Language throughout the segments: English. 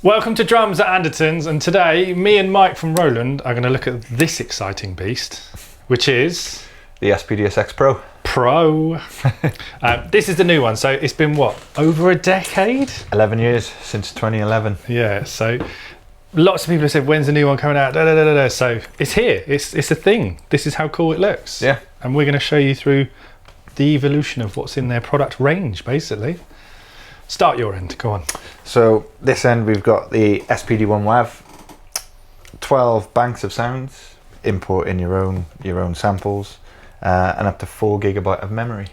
Welcome to Drums at Andertons, and today me and Mike from Roland are going to look at this exciting beast, which is the SPD-SX-PRO. This is the new one, so it's been what, over a decade? 11 years since 2011. Yeah, so lots of people have said, when's the new one coming out? So it's here, it's a thing. This is how cool it looks. Yeah. And we're going to show you through the evolution of what's in their product range, basically. Start your end, go on. So this end we've got the SPD One Wav, 12 banks of sounds, import in your own samples, and up to 4 GB of memory.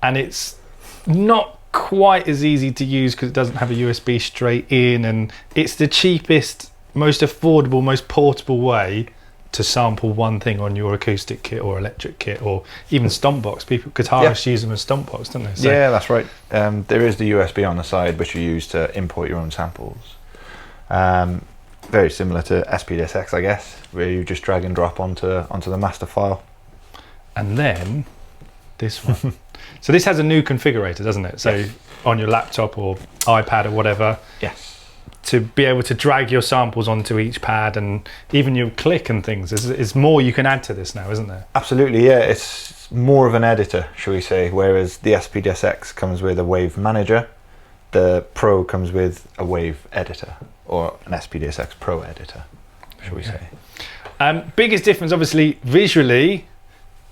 And it's not quite as easy to use because it doesn't have a USB straight in, and it's the cheapest, most affordable, most portable way to sample one thing on your acoustic kit or electric kit or even stomp box. Guitarists use them as stomp box, don't they? So, yeah, that's right. There is the USB on the side which you use to import your own samples. Very similar to SPD-SX, I guess, where you just drag and drop onto the master file. And then this one. So this has a new configurator, doesn't it? So yes. On your laptop or iPad or whatever. Yes. To be able to drag your samples onto each pad, and even your click and things. There's more you can add to this now, isn't there? Absolutely, yeah. It's more of an editor, shall we say, whereas the SPD-SX comes with a wave manager, the Pro comes with a wave editor, or an SPD-SX-PRO editor, shall we say. Biggest difference, obviously, visually,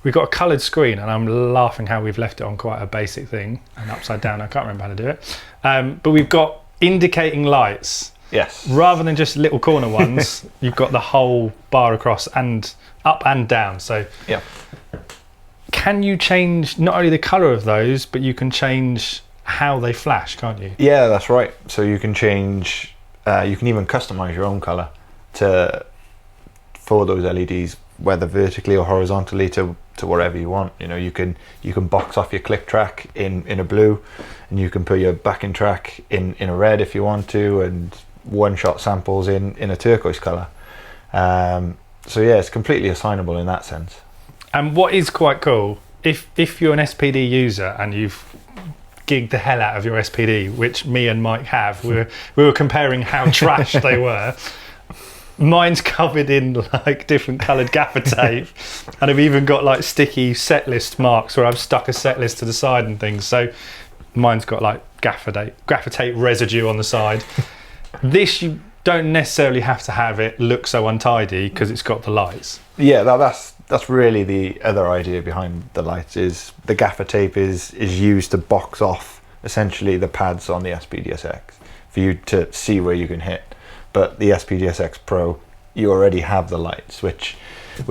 we've got a coloured screen, and I'm laughing how we've left it on quite a basic thing, and upside down, I can't remember how to do it. But we've got indicating lights. Yes. Rather than just little corner ones, you've got the whole bar across and up and down. So yeah. Can you change not only the colour of those, but you can change how they flash, can't you? Yeah, that's right. So you can change, you can even customise your own colour for those LEDs, whether vertically or horizontally to whatever you want. You know, you can box off your click track in a blue, and you can put your backing track in a red if you want to, and one-shot samples in a turquoise colour. So yeah, it's completely assignable in that sense. And what is quite cool, if you're an SPD user and you've gigged the hell out of your SPD, which me and Mike have, we were comparing how trash they were. Mine's covered in like different coloured gaffer tape, and I've even got like sticky set list marks where I've stuck a set list to the side and things. So mine's got like gaffer tape residue on the side. This, you don't necessarily have to have it look so untidy because it's got the lights. Yeah, that's really the other idea behind the lights, is the gaffer tape is used to box off essentially the pads on the SPD-SX for you to see where you can hit. But the SPD-SX-PRO, you already have the lights, which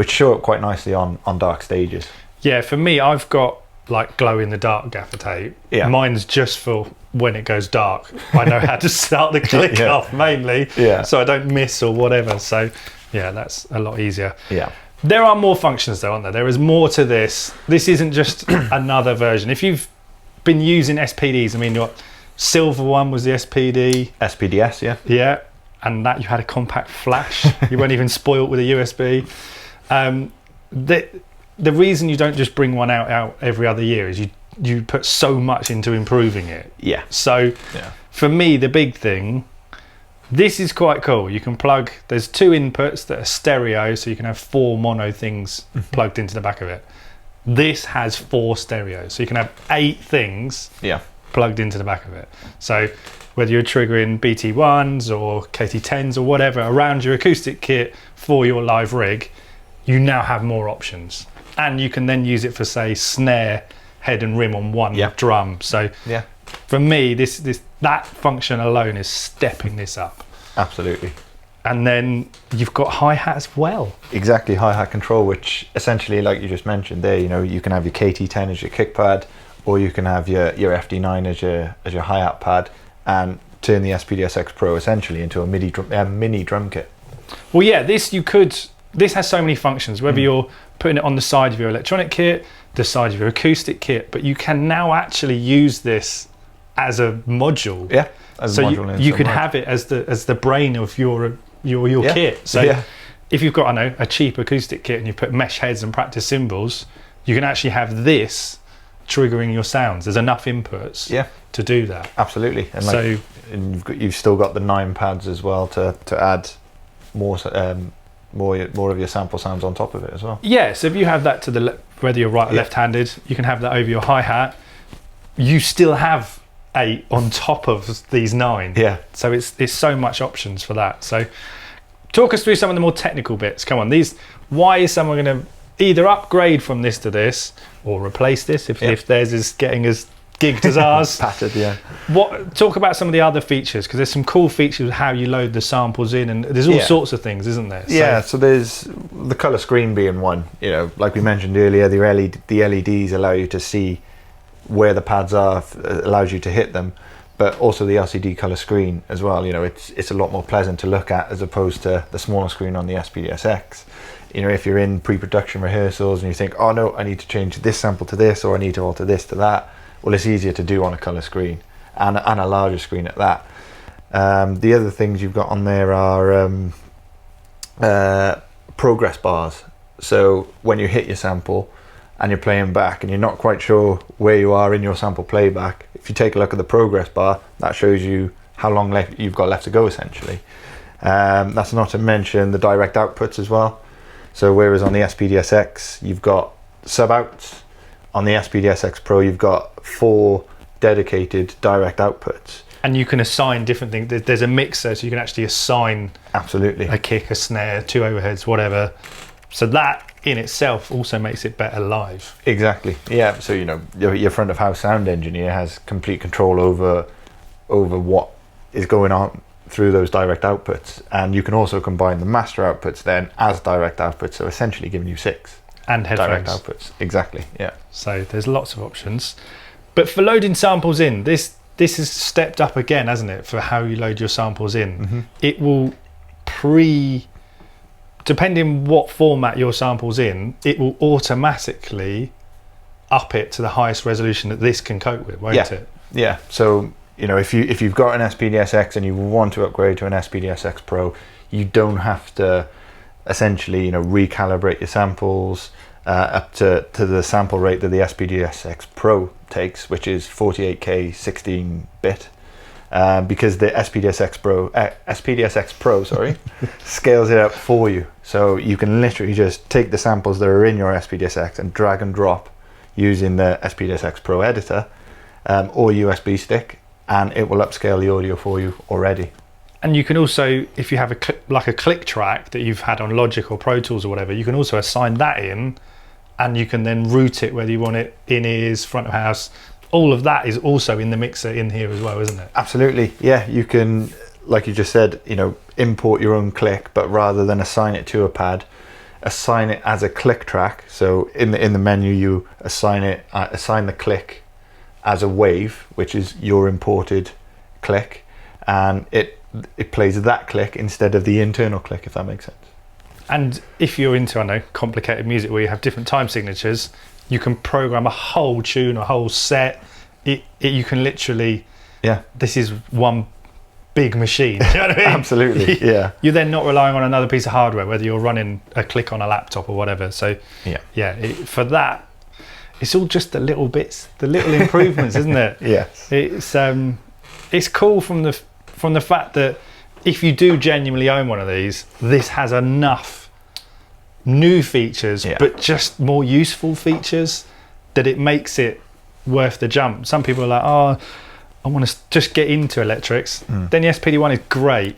show up quite nicely on dark stages. Yeah, for me, I've got like glow-in-the-dark gaffer tape. Yeah. Mine's just for when it goes dark. I know how to start the click off mainly, so I don't miss or whatever. So yeah, that's a lot easier. Yeah. There are more functions though, aren't there? There is more to this. This isn't just another version. If you've been using SPDs, I mean, your silver one was the SPD. SPD-S, yeah. Yeah. And that you had a compact flash. You weren't even spoilt with a USB. The reason you don't just bring one out every other year is you put so much into improving it. Yeah. So for me, the big thing, this is quite cool. You can plug, there's 2 inputs that are stereo, so you can have 4 mono things plugged into the back of it. This has 4 stereos, so you can have 8 things plugged into the back of it. So whether you're triggering BT1s or KT10s or whatever around your acoustic kit for your live rig, you now have more options. And you can then use it for, say, snare, head and rim on one drum. So for me, that function alone is stepping this up. Absolutely. And then you've got hi-hat as well. Exactly, hi-hat control, which essentially, like you just mentioned there, you know, you can have your KT10 as your kick pad, or you can have your FD9 as your hi-hat pad, and turn the SPD-SX-PRO essentially into a mini drum kit. Well, yeah, this has so many functions, whether you're putting it on the side of your electronic kit, the side of your acoustic kit, but you can now actually use this as a module. Yeah, as a module. You could have it as the brain of your kit. So if you've got, I know, a cheap acoustic kit and you put mesh heads and practice cymbals, you can actually have this triggering your sounds. There's enough inputs to do that. Absolutely. And like, and you've still got the 9 pads as well to add more of your sample sounds on top of it as well. Yeah, so if you have that to the whether you're right or left-handed, you can have that over your hi-hat. You still have 8 on top of these 9. Yeah. So it's so much options for that. So talk us through some of the more technical bits. Come on, why is someone going to either upgrade from this to this or replace this if theirs is getting as gigged as ours? Pattered, yeah. Talk about some of the other features, because there's some cool features of how you load the samples in, and there's all sorts of things, isn't there? So there's the color screen being one. You know, like we mentioned earlier, the LEDs allow you to see where the pads are, allows you to hit them, but also the LCD color screen as well. You know, it's a lot more pleasant to look at as opposed to the smaller screen on the SPD-SX. You know, if you're in pre-production rehearsals and you think, oh no, I need to change this sample to this, or I need to alter this to that, well, it's easier to do on a color screen and a larger screen at that. The other things you've got on there are progress bars. So when you hit your sample and you're playing back and you're not quite sure where you are in your sample playback, if you take a look at the progress bar, that shows you how long you've got left to go, essentially. That's not to mention the direct outputs as well. So whereas on the SPD-SX you've got sub-outs, on the SPD-SX-PRO you've got 4 dedicated direct outputs. And you can assign different things. There's a mixer, so you can actually assign a kick, a snare, 2 overheads, whatever. So that in itself also makes it better live. Exactly, yeah. So, you know, your front of house sound engineer has complete control over what is going on through those direct outputs, and you can also combine the master outputs then as direct outputs, so essentially giving you 6 and headphones. Direct outputs. Exactly, yeah. So there's lots of options. But for loading samples in, this has stepped up again, hasn't it, for how you load your samples in. It will depending what format your sample's in, it will automatically up it to the highest resolution that this can cope with, won't it? Yeah, so you know, if you've got an SPD-SX and you want to upgrade to an SPD-SX-PRO, you don't have to essentially, you know, recalibrate your samples up to the sample rate that the SPD-SX-PRO takes, which is 48K 16-bit, because the SPD-SX-PRO scales it up for you. So you can literally just take the samples that are in your SPD-SX and drag and drop using the SPD-SX-PRO editor or USB stick, and it will upscale the audio for you already. And you can also, if you have a click track that you've had on Logic or Pro Tools or whatever, you can also assign that in, and you can then route it whether you want it in ears, front of house. All of that is also in the mixer in here as well, isn't it? Absolutely, yeah. You can, like you just said, you know, import your own click, but rather than assign it to a pad, assign it as a click track. So in the menu, you assign the click as a wave, which is your imported click, and it plays that click instead of the internal click, if that makes sense. And if you're into, I know, complicated music where you have different time signatures, you can program a whole tune, a whole set. You can literally, this is one big machine. You know what I mean? Absolutely, yeah. You're then not relying on another piece of hardware, whether you're running a click on a laptop or whatever. So for that, it's all just the little bits, the little improvements, isn't it? Yes. It's cool from the fact that if you do genuinely own one of these, this has enough new features, but just more useful features, that it makes it worth the jump. Some people are like, oh, I want to just get into electrics. Then the SPD One is great,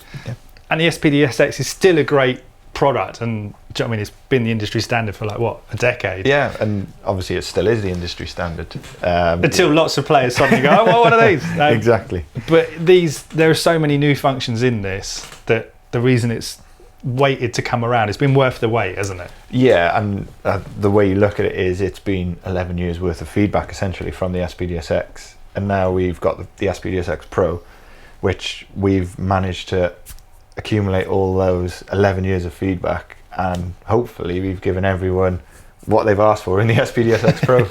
and the SPD-SX is still a great product, and do you know what I mean, it's been the industry standard for like what, a decade. Yeah, and obviously it still is the industry standard until lots of players suddenly go, oh, well, what are these? Exactly. But there are so many new functions in this that the reason it's waited to come around, it's been worth the wait, hasn't it? Yeah, and the way you look at it is it's been 11 years worth of feedback essentially from the SPD-SX, and now we've got the SPD-SX-PRO, which we've managed to accumulate all those 11 years of feedback, and hopefully we've given everyone what they've asked for in the SPD-SX-PRO.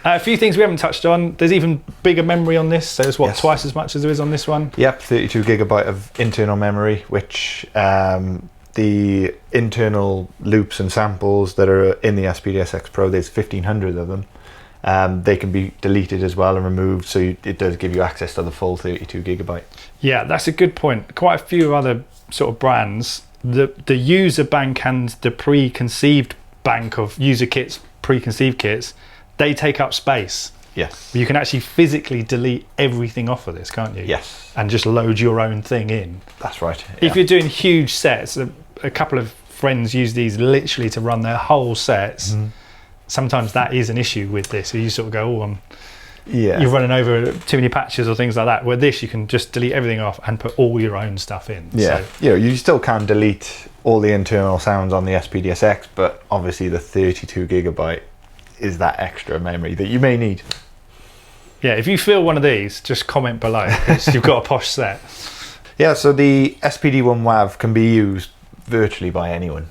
A few things we haven't touched on. There's even bigger memory on this, so it's twice as much as there is on this one? Yep, 32 gigabyte of internal memory, which the internal loops and samples that are in the SPD-SX-PRO, there's 1,500 of them, They can be deleted as well and removed, so it does give you access to the full 32 gigabyte. Yeah, that's a good point. Quite a few other sort of brands, the user bank and the preconceived bank of user kits, preconceived kits, they take up space. Yes. You can actually physically delete everything off of this, can't you? Yes. And just load your own thing in. That's right. If you're doing huge sets, a couple of friends use these literally to run their whole sets. Sometimes that is an issue with this. So you sort of go, oh, you're running over too many patches or things like that. Where this, you can just delete everything off and put all your own stuff in. Yeah, so, you still can delete all the internal sounds on the SPD-SX, but obviously the 32 gigabyte is that extra memory that you may need. Yeah, if you feel one of these, just comment below. You've got a posh set. Yeah, so the SPD One Wav can be used virtually by anyone.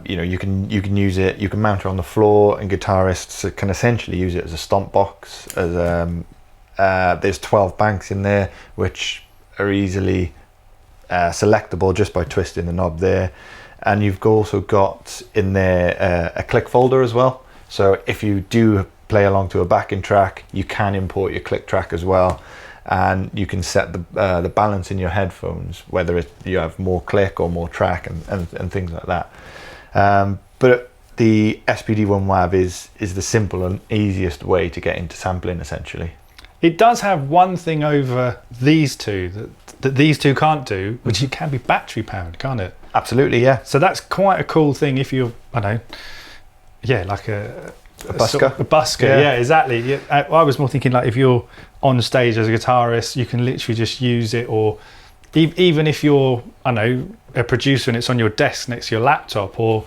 You can use it. You can mount it on the floor, and guitarists can essentially use it as a stomp box. There's 12 banks in there, which are easily selectable just by twisting the knob there. And you've also got in there a click folder as well. So if you do play along to a backing track, you can import your click track as well, and you can set the balance in your headphones, whether you have more click or more track and things like that. But the SPD One Wav is the simple and easiest way to get into sampling, essentially. It does have one thing over these two that these two can't do, which it can be battery powered, can't it? Absolutely, yeah. So that's quite a cool thing if you're, like a busker. A busker, yeah, exactly. Yeah, I was more thinking like if you're on stage as a guitarist, you can literally just use it, or even if you're, a producer and it's on your desk next to your laptop, or,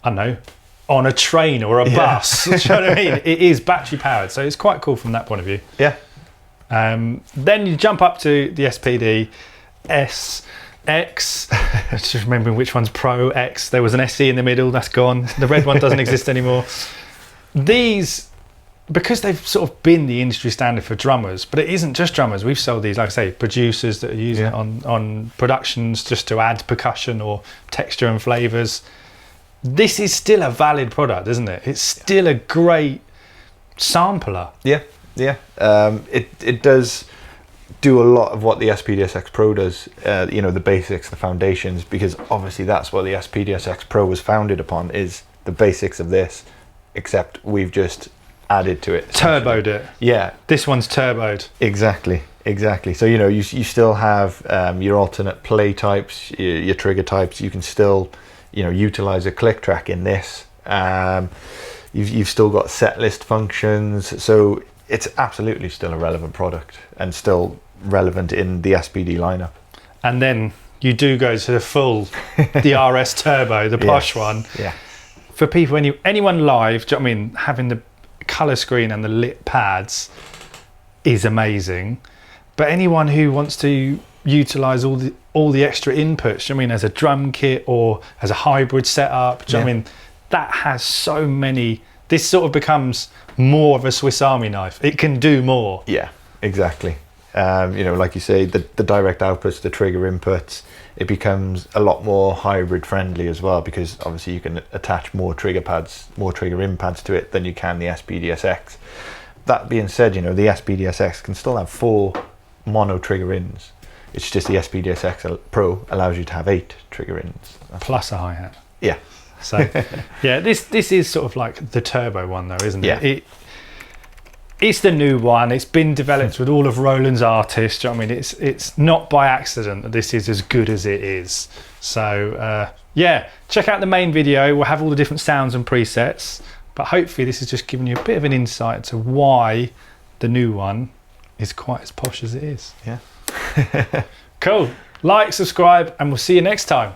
on a train or a bus. Do you know what I mean? It is battery powered, so it's quite cool from that point of view. Yeah. Then you jump up to the SPD-SX. Just remembering which one's Pro, X. There was an SE in the middle, that's gone. The red one doesn't exist anymore. These, because they've sort of been the industry standard for drummers, but it isn't just drummers. We've sold these, like I say, producers that are using it on productions just to add percussion or texture and flavours. This is still a valid product, isn't it? It's still a great sampler. Yeah. It does do a lot of what the SPD-SX-PRO does, the basics, the foundations, because obviously that's what the SPD-SX-PRO was founded upon, is the basics of this, except we've just added to it. Turboed it. Yeah. This one's turboed. Exactly. So, you still have your alternate play types, your trigger types. You can still, utilize a click track in this. You've still got set list functions. So it's absolutely still a relevant product and still relevant in the SPD lineup. And then you do go to the full DRS Turbo, the posh one. Yeah. For people, anyone live, do you know what I mean? Having the colour screen and the lit pads is amazing. But anyone who wants to utilise all the extra inputs, do you know what I mean, as a drum kit or as a hybrid setup, do you know what I mean? That has so many. This sort of becomes more of a Swiss Army knife. It can do more. Yeah, exactly. Like you say, the direct outputs, the trigger inputs, it becomes a lot more hybrid friendly as well, because obviously you can attach more trigger pads, more trigger in pads to it than you can the SPD-SX. That being said, the SPD-SX can still have 4 mono trigger ins. It's just the SPD-SX-PRO allows you to have 8 trigger ins. Plus a hi-hat. Yeah. So, yeah, this is sort of like the turbo one though, isn't it? It's the new one. It's been developed with all of Roland's artists. Do you know what I mean? It's not by accident that this is as good as it is. So, check out the main video. We'll have all the different sounds and presets. But hopefully this has just given you a bit of an insight to why the new one is quite as posh as it is. Yeah. Cool. Like, subscribe, and we'll see you next time.